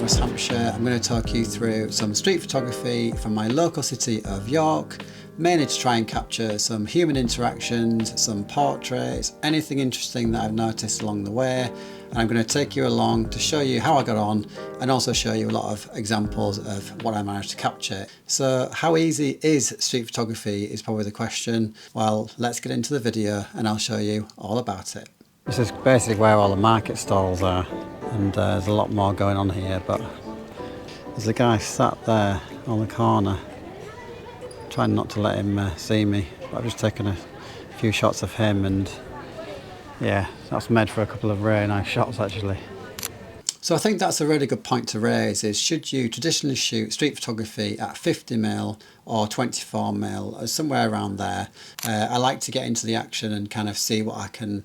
West Hampshire. I'm going to talk you through some street photography from my local city of York, mainly to try and capture some human interactions, some portraits, anything interesting that I've noticed along the way. And I'm going to take you along to show you how I got on and also show you a lot of examples of what I managed to capture. So how easy is street photography is probably the question. Well, let's get into the video and I'll show you all about it. This is basically where all the market stalls are, and there's a lot more going on here, but there's a guy sat there on the corner trying not to let him see me. But I've just taken a few shots of him, and yeah, that's made for a couple of really nice shots actually. So I think that's a really good point to raise, is should you traditionally shoot street photography at 50mm or 24mm or somewhere around there. I like to get into the action and kind of see what I can,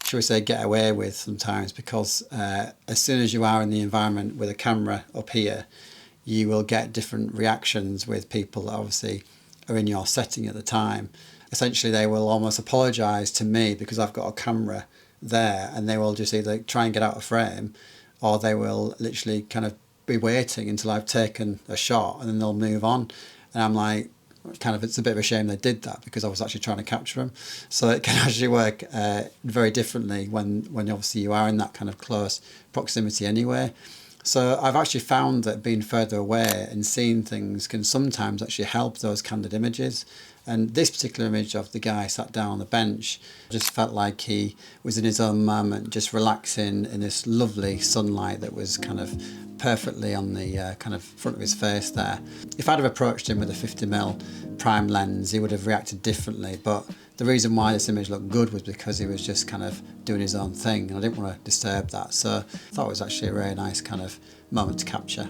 shall we say, get away with sometimes, because as soon as you are in the environment with a camera up here, you will get different reactions with people that obviously are in your setting at the time. Essentially they will almost apologise to me because I've got a camera there, and they will just either try and get out of frame, or they will literally kind of be waiting until I've taken a shot and then they'll move on. And I'm like, kind of, it's a bit of a shame they did that, because I was actually trying to capture them. So it can actually work very differently when obviously you are in that kind of close proximity anyway. So I've actually found that being further away and seeing things can sometimes actually help those candid images. And this particular image of the guy sat down on the bench just felt like he was in his own moment, just relaxing in this lovely sunlight that was kind of perfectly on the kind of front of his face there. If I'd have approached him with a 50mm prime lens, he would have reacted differently. But the reason why this image looked good was because he was just kind of doing his own thing, and I didn't want to disturb that. So I thought it was actually a really nice kind of moment to capture.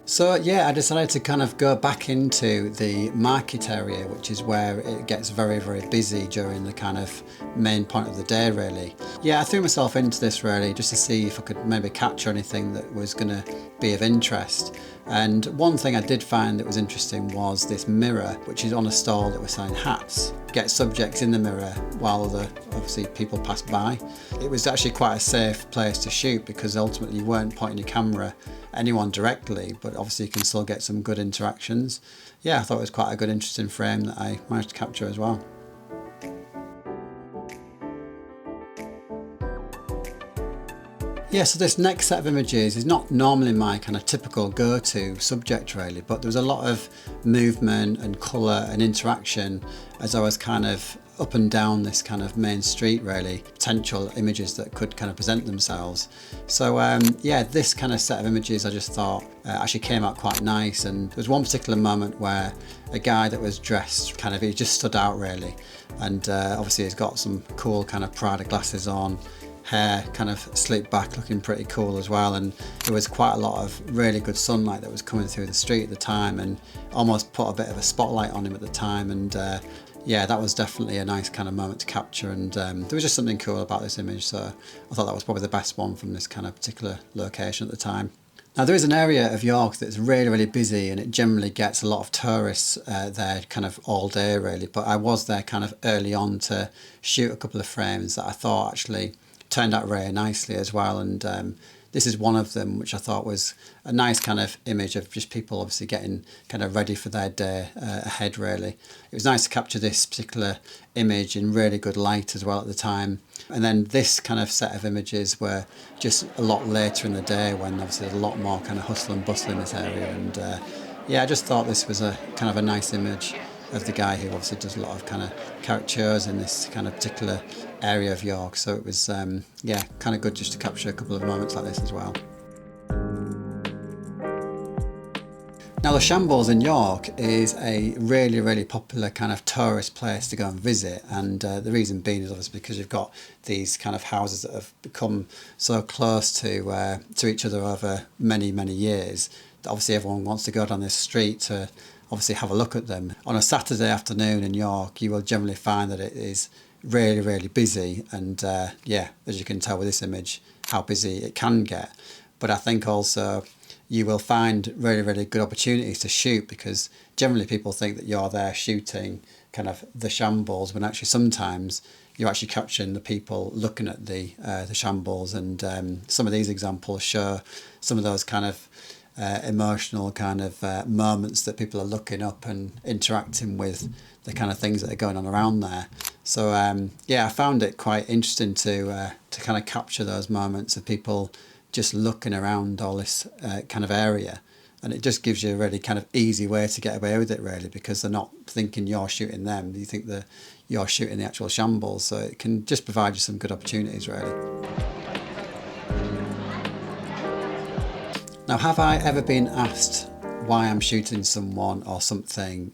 So yeah, I decided to kind of go back into the market area, which is where it gets very, very busy during the kind of main point of the day really. Yeah, I threw myself into this really just to see if I could maybe capture anything that was going to be of interest. And one thing I did find that was interesting was this mirror, which is on a stall that was selling hats. Get subjects in the mirror while obviously people pass by. It was actually quite a safe place to shoot, because ultimately you weren't pointing your camera at anyone directly, but obviously you can still get some good interactions. Yeah, I thought it was quite a good, interesting frame that I managed to capture as well. Yeah, so this next set of images is not normally my kind of typical go-to subject really, but there was a lot of movement and colour and interaction as I was kind of up and down this kind of main street really, potential images that could kind of present themselves. So yeah, this kind of set of images I just thought actually came out quite nice. And there was one particular moment where a guy that was dressed kind of, he just stood out really, and obviously he's got some cool kind of Prada glasses on, hair kind of slicked back, looking pretty cool as well. And there was quite a lot of really good sunlight that was coming through the street at the time, and almost put a bit of a spotlight on him at the time. And yeah, that was definitely a nice kind of moment to capture, and there was just something cool about this image, so I thought that was probably the best one from this kind of particular location at the time. Now there is an area of York that's really, really busy, and it generally gets a lot of tourists there kind of all day really, but I was there kind of early on to shoot a couple of frames that I thought actually turned out really nicely as well. And this is one of them, which I thought was a nice kind of image of just people obviously getting kind of ready for their day ahead really. It was nice to capture this particular image in really good light as well at the time. And then this kind of set of images were just a lot later in the day, when obviously there's a lot more kind of hustle and bustle in this area. And yeah, I just thought this was a kind of a nice image of the guy who obviously does a lot of kind of caricatures in this kind of particular area of York. So it was yeah, kind of good just to capture a couple of moments like this as well. Now the Shambles in York is a really, really popular kind of tourist place to go and visit, and the reason being is obviously because you've got these kind of houses that have become so close to each other over many, many years that obviously everyone wants to go down this street to obviously have a look at them. On a Saturday afternoon in York, you will generally find that it is really, really busy, and yeah, as you can tell with this image, how busy it can get. But I think also you will find really, really good opportunities to shoot, because generally people think that you're there shooting kind of the shambles, when actually sometimes you're actually capturing the people looking at the shambles. And some of these examples show some of those kind of emotional kind of moments that people are looking up and interacting with the kind of things that are going on around there. So yeah, I found it quite interesting to kind of capture those moments of people just looking around all this kind of area. And it just gives you a really kind of easy way to get away with it, really, because they're not thinking you're shooting them. You think that you're shooting the actual shambles. So it can just provide you some good opportunities, really. Now, have I ever been asked why I'm shooting someone or something?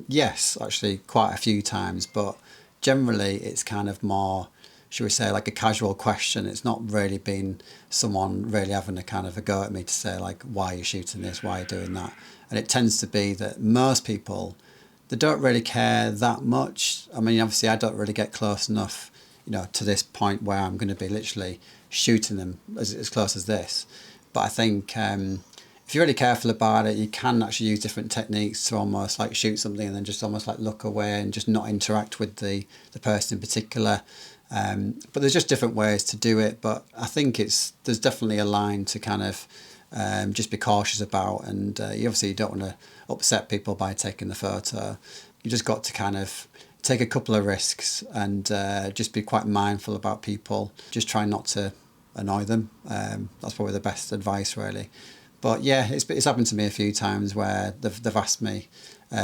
Yes, actually quite a few times, but generally it's kind of more, should we say, like a casual question. It's not really been someone really having a kind of a go at me to say like, why are you shooting this, why are you doing that? And it tends to be that most people, they don't really care that much. I mean, obviously I don't really get close enough, you know, to this point where I'm going to be literally shooting them as close as this. But I think if you're really careful about it, you can actually use different techniques to almost like shoot something and then just almost like look away and just not interact with the person in particular. But there's just different ways to do it. But I think there's definitely a line to kind of just be cautious about. And you obviously don't want to upset people by taking the photo. You just got to kind of take a couple of risks and just be quite mindful about people. Just try not to annoy them. That's probably the best advice, really. But yeah, it's happened to me a few times where they've asked me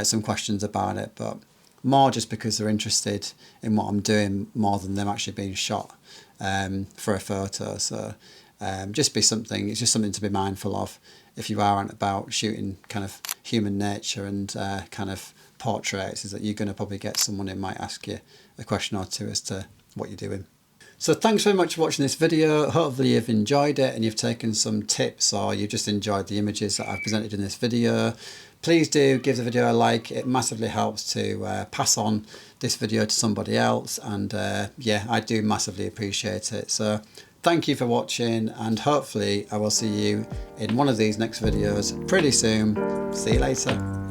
some questions about it, but more just because they're interested in what I'm doing more than them actually being shot for a photo. So it's just something to be mindful of if you are out and about shooting kind of human nature and kind of portraits, is that you're going to probably get someone who might ask you a question or two as to what you're doing. So thanks very much for watching this video. Hopefully you've enjoyed it and you've taken some tips, or you just enjoyed the images that I've presented in this video. Please do give the video a like. It massively helps to pass on this video to somebody else, and yeah, I do massively appreciate it. So thank you for watching, and hopefully I will see you in one of these next videos pretty soon. See you later.